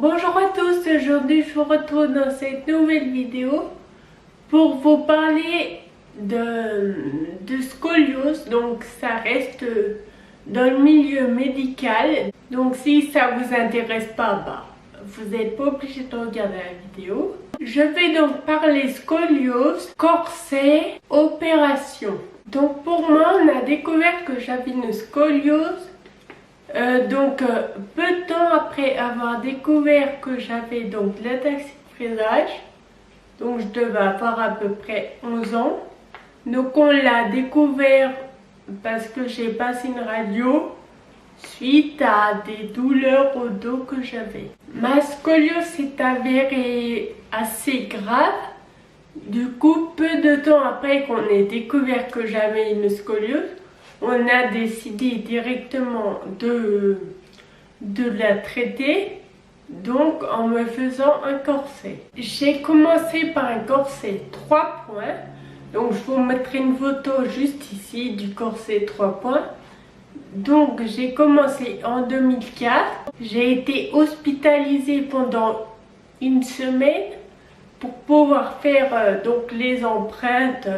Bonjour à tous, aujourd'hui je vous retrouve dans cette nouvelle vidéo pour vous parler de scoliose. Donc ça reste dans le milieu médical, donc si ça vous intéresse pas, vous n'êtes pas obligé de regarder la vidéo. Je vais donc parler scoliose, corset, opération. Donc pour moi, on a découvert que j'avais une scoliose. Peu de temps après avoir découvert que j'avais donc l'ataxie de fraisage, donc je devais avoir à peu près 11 ans. Donc on l'a découvert parce que j'ai passé une radio suite à des douleurs au dos que j'avais. Ma scoliose s'est avérée assez grave. Du coup, peu de temps après qu'on ait découvert que j'avais une scoliose, on a décidé directement de la traiter, donc en me faisant un corset. J'ai commencé par un corset 3 points, donc je vous mettrai une photo juste ici du corset 3 points. Donc j'ai commencé en 2004, j'ai été hospitalisée pendant une semaine pour pouvoir faire donc les empreintes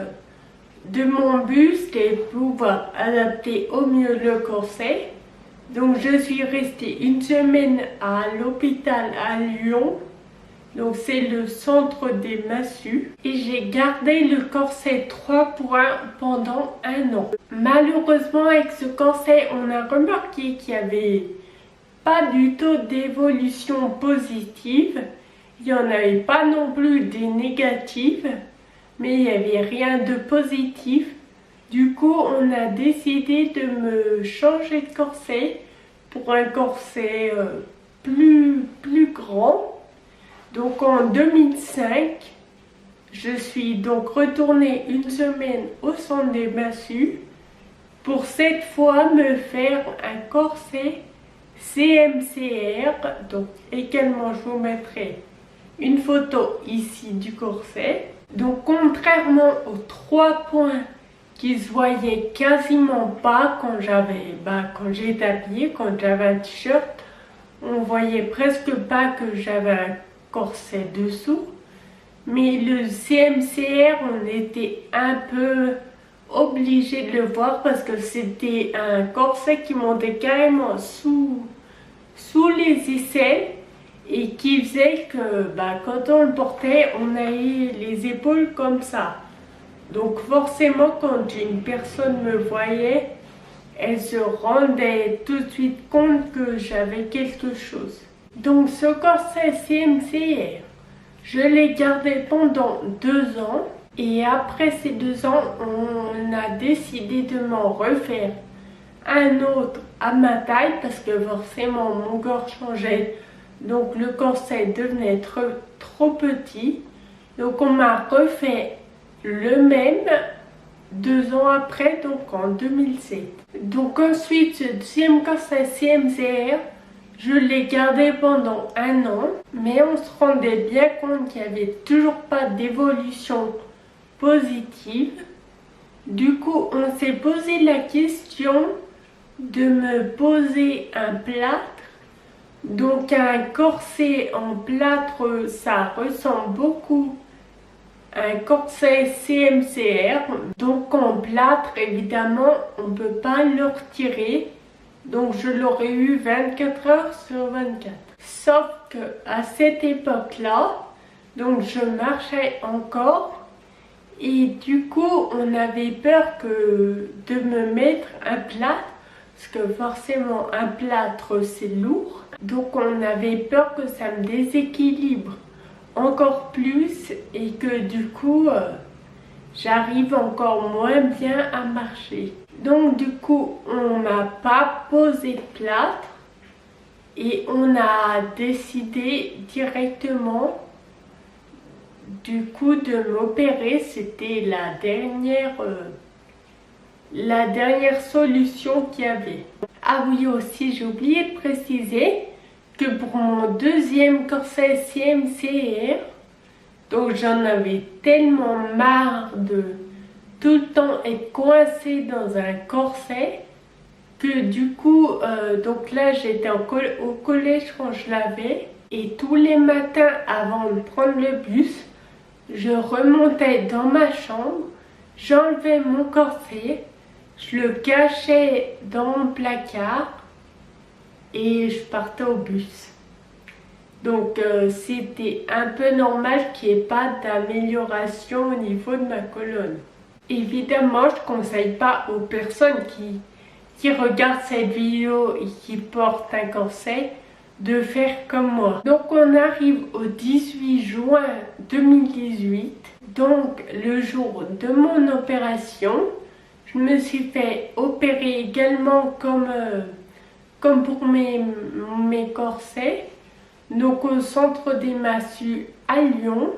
de mon buste et pouvoir adapter au mieux le corset. Donc je suis restée une semaine à l'hôpital à Lyon, donc c'est le centre des massues, et j'ai gardé le corset 3 points pendant 1 an. Malheureusement avec ce corset, on a remarqué qu'il n'y avait pas du tout d'évolution positive, il n'y en avait pas non plus des négatives, mais il n'y avait rien de positif. Du coup, on a décidé de me changer de corset pour un corset plus grand. Donc en 2005, je suis donc retournée une semaine au centre des massues pour cette fois me faire un corset CMCR. Donc également, je vous mettrai une photo ici du corset. Donc contrairement aux 3 points qui se voyaient quasiment pas quand j'étais habillée, quand j'avais un t-shirt, on voyait presque pas que j'avais un corset dessous. Mais le CMCR, on était un peu obligé de le voir parce que c'était un corset qui montait carrément sous les aisselles, et qui faisait que quand on le portait, on avait les épaules comme ça. Donc forcément, quand une personne me voyait, elle se rendait tout de suite compte que j'avais quelque chose. Donc ce corset CMCR, je l'ai gardé pendant 2 ans, et après ces 2 ans, on a décidé de m'en refaire un autre à ma taille parce que forcément mon corps changeait. Donc le corset devenait trop petit. Donc on m'a refait le même 2 ans après, donc en 2007. Donc ensuite, ce deuxième corset CMCR, je l'ai gardé pendant 1 an. Mais on se rendait bien compte qu'il n'y avait toujours pas d'évolution positive. Du coup, on s'est posé la question de me poser un plâtre. Donc un corset en plâtre, ça ressemble beaucoup à un corset CMCR. Donc en plâtre, évidemment, on ne peut pas le retirer. Donc je l'aurais eu 24 heures sur 24. Sauf que à cette époque-là, donc je marchais encore, et du coup on avait peur de me mettre un plâtre, parce que forcément un plâtre c'est lourd. Donc on avait peur que ça me déséquilibre encore plus et que du coup j'arrive encore moins bien à marcher. Donc du coup on m'a pas posé de plâtre et on a décidé directement du coup de m'opérer. C'était la dernière solution qu'il y avait. Ah oui, aussi j'ai oublié de préciser que pour mon deuxième corset CMCR, donc j'en avais tellement marre de tout le temps être coincée dans un corset que du coup, donc là j'étais au collège quand je l'avais, Et tous les matins avant de prendre le bus, je remontais dans ma chambre, j'enlevais mon corset, je le cachais dans mon placard et je partais au bus. Donc c'était un peu normal qu'il n'y ait pas d'amélioration au niveau de ma colonne. Évidemment, je ne conseille pas aux personnes qui regardent cette vidéo et qui portent un corset de faire comme moi. Donc on arrive au 18 juin 2018, donc le jour de mon opération. Je me suis fait opérer également comme pour mes corsets, donc au centre des massues à Lyon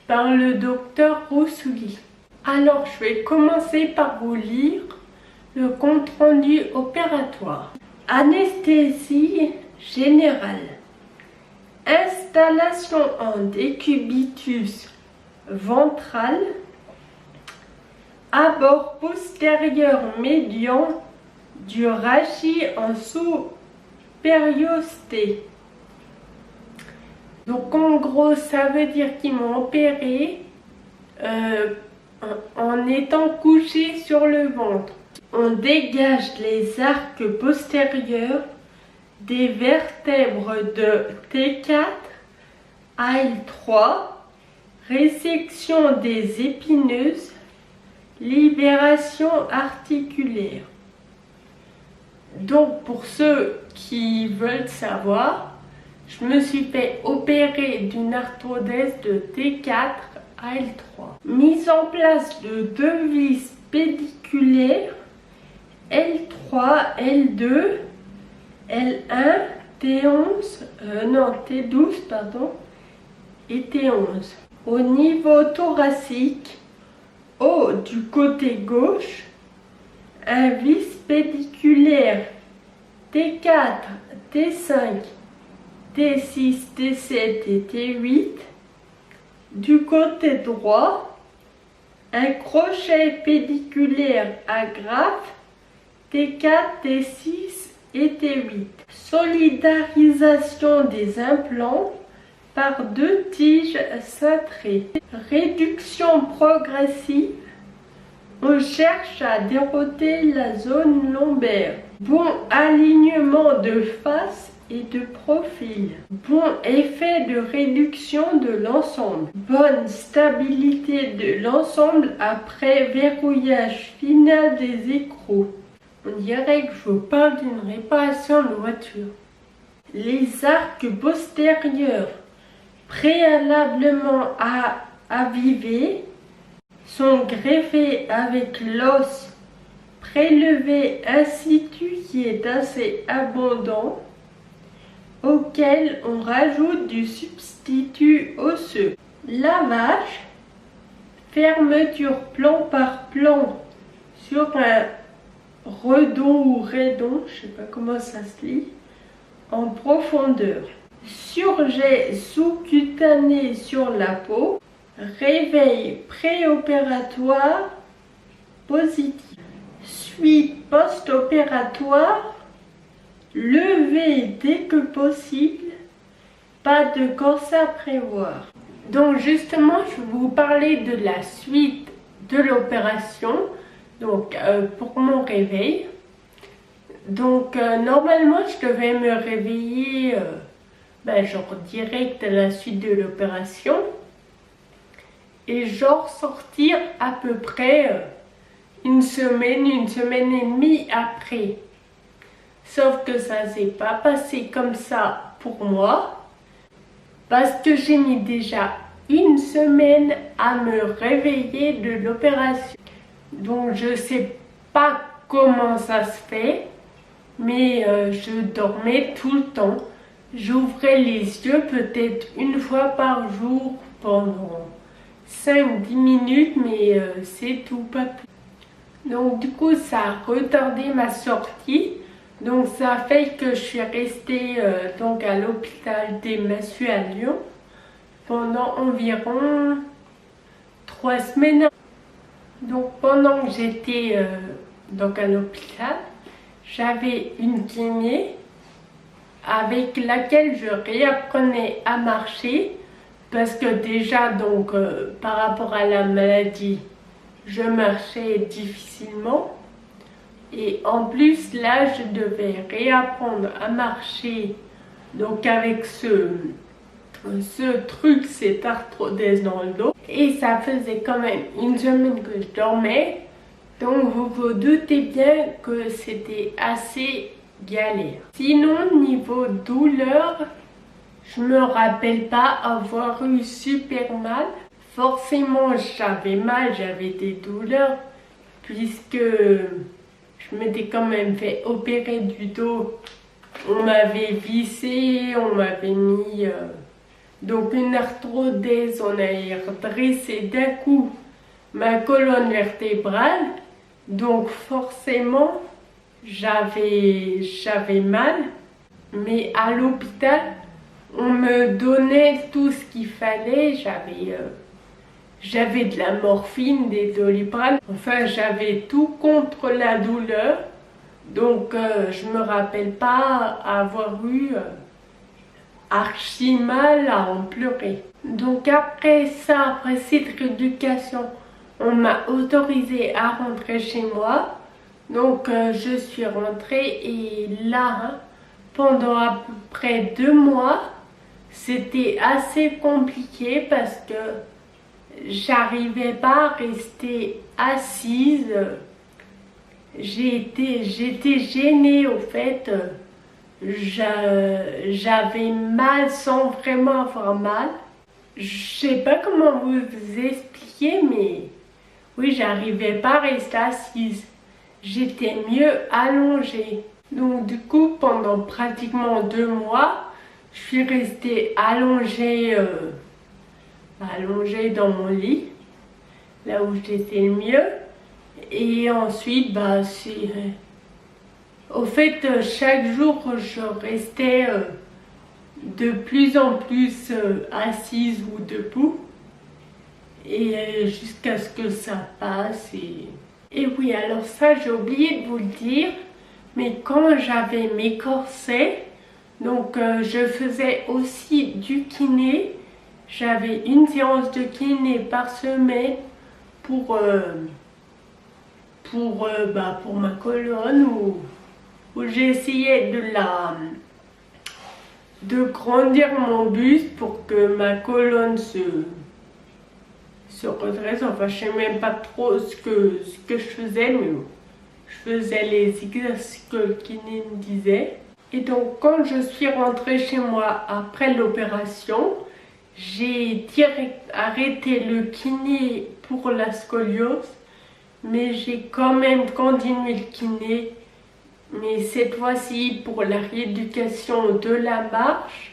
par le docteur Roussouli. Alors je vais commencer par vous lire le compte rendu opératoire. Anesthésie générale. Installation en décubitus ventral. Abord postérieur médian du rachis en sous-périosté. Donc en gros, ça veut dire qu'ils m'ont opéré en étant couché sur le ventre. On dégage les arcs postérieurs des vertèbres de T4 à L3, résection des épineuses, libération articulaire. Donc pour ceux qui veulent savoir, je me suis fait opérer d'une arthrodèse de T4 à L3. Mise en place de 2 vis pédiculaires L3, L2, L1, T11, T12 pardon, et T11. Au niveau thoracique, haut du côté gauche, un vis pédiculaire T4, T5, T6, T7 et T8. Du côté droit, un crochet pédiculaire agrafe T4, T6 et T8. Solidarisation des implants par 2 tiges cintrées. Réduction progressive. On cherche à déroter la zone lombaire. Bon alignement de face et de profil. Bon effet de réduction de l'ensemble. Bonne stabilité de l'ensemble après verrouillage final des écrous. On dirait que je vous parle d'une réparation de voiture. Les arcs postérieurs préalablement avivés sont greffés avec l'os prélevé in situ qui est assez abondant, auquel on rajoute du substitut osseux. Lavage, fermeture plan par plan sur un redon ou raidon, je ne sais pas comment ça se lit, en profondeur. Surjet sous-cutané sur la peau. Réveil préopératoire positif. Suite post-opératoire. Levé dès que possible. Pas de corset à prévoir. Donc justement, je vais vous parler de la suite de l'opération. Donc pour mon réveil. Donc normalement, je devais me réveiller genre direct à la suite de l'opération. Et genre sortir à peu près une semaine et demie après. Sauf que ça s'est pas passé comme ça pour moi. Parce que j'ai mis déjà une semaine à me réveiller de l'opération. Donc je sais pas comment ça se fait. Mais je dormais tout le temps. J'ouvrais les yeux peut-être une fois par jour pendant 5-10 minutes, mais c'est tout, pas plus. Donc du coup, ça a retardé ma sortie. Donc ça a fait que je suis restée donc à l'hôpital des Massues à Lyon pendant environ 3 semaines. Donc pendant que j'étais donc à l'hôpital, j'avais une kiné avec laquelle je réapprenais à marcher parce que déjà donc par rapport à la maladie, je marchais difficilement et en plus là je devais réapprendre à marcher donc avec ce truc, cette arthrodèse dans le dos, et ça faisait quand même une semaine que je dormais, donc vous vous doutez bien que c'était assez galère. Sinon niveau douleur, je me rappelle pas avoir eu super mal. Forcément j'avais mal, j'avais des douleurs puisque je m'étais quand même fait opérer du dos. On m'avait vissé, on m'avait mis donc une arthrodèse, on a dressé d'un coup ma colonne vertébrale, donc forcément j'avais mal, mais à l'hôpital on me donnait tout ce qu'il fallait, j'avais de la morphine, des Doliprane, enfin j'avais tout contre la douleur, donc je me rappelle pas avoir eu archi mal à en pleurer. Donc après ça, après cette rééducation, on m'a autorisé à rentrer chez moi. Donc je suis rentrée et là, pendant à peu près 2 mois, c'était assez compliqué parce que j'arrivais pas à rester assise. J'étais gênée au fait. J'avais mal sans vraiment avoir mal. Je sais pas comment vous expliquer, mais oui, j'arrivais pas à rester assise. J'étais mieux allongée. Donc du coup, pendant pratiquement 2 mois, je suis restée allongée dans mon lit, là où j'étais le mieux. Et ensuite, au fait, chaque jour, je restais de plus en plus assise ou debout, et jusqu'à ce que ça passe. Et oui, alors ça, j'ai oublié de vous le dire, mais quand j'avais mes corsets, donc je faisais aussi du kiné. J'avais une séance de kiné par semaine pour ma colonne, où j'essayais de grandir mon buste pour que ma colonne se redresse. Enfin, je sais même pas trop ce que je faisais, mais je faisais les exercices que le kiné me disait. Et donc, quand je suis rentrée chez moi après l'opération, j'ai direct arrêté le kiné pour la scoliose, mais j'ai quand même continué le kiné, mais cette fois-ci pour la rééducation de la marche,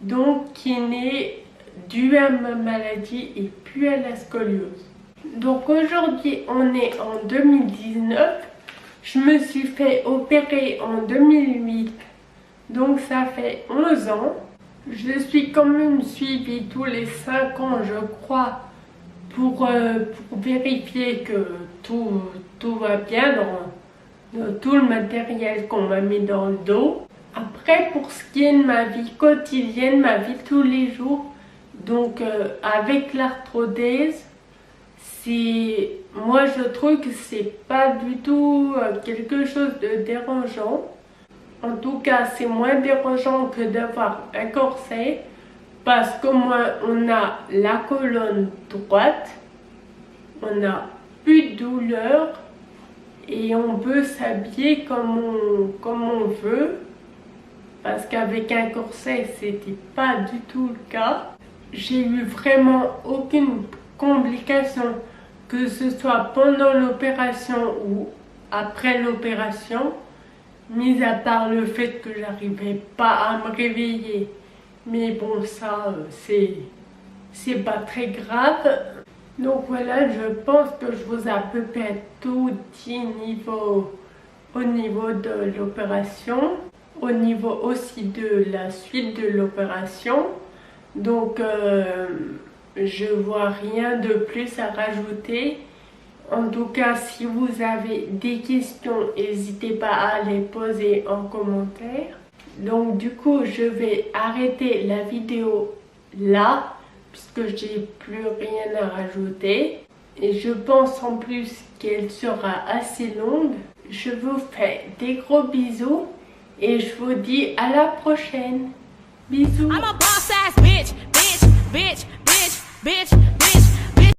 donc kiné dû à ma maladie et plus à la scoliose. Donc aujourd'hui on est en 2019, je me suis fait opérer en 2008, donc ça fait 11 ans. Je suis quand même suivie tous les 5 ans, je crois, pour vérifier que tout va bien dans tout le matériel qu'on m'a mis dans le dos. Après, pour ce qui est de ma vie quotidienne, ma vie tous les jours, donc avec l'arthrodèse, moi je trouve que c'est pas du tout quelque chose de dérangeant. En tout cas, c'est moins dérangeant que d'avoir un corset, parce qu'au moins on a la colonne droite, on n'a plus de douleur et on peut s'habiller comme on veut, parce qu'avec un corset c'était pas du tout le cas. J'ai eu vraiment aucune complication, que ce soit pendant l'opération ou après l'opération, mis à part le fait que j'arrivais pas à me réveiller. Mais bon, ça c'est pas très grave. Donc voilà, je pense que je vous ai à peu près tout dit au niveau de l'opération, au niveau aussi de la suite de l'opération. Donc je vois rien de plus à rajouter. En tout cas, si vous avez des questions, n'hésitez pas à les poser en commentaire. Donc du coup, je vais arrêter la vidéo là, puisque j'ai plus rien à rajouter. Et je pense en plus qu'elle sera assez longue. Je vous fais des gros bisous et je vous dis à la prochaine. Bisous. I'm a boss ass bitch, bitch, bitch, bitch, bitch.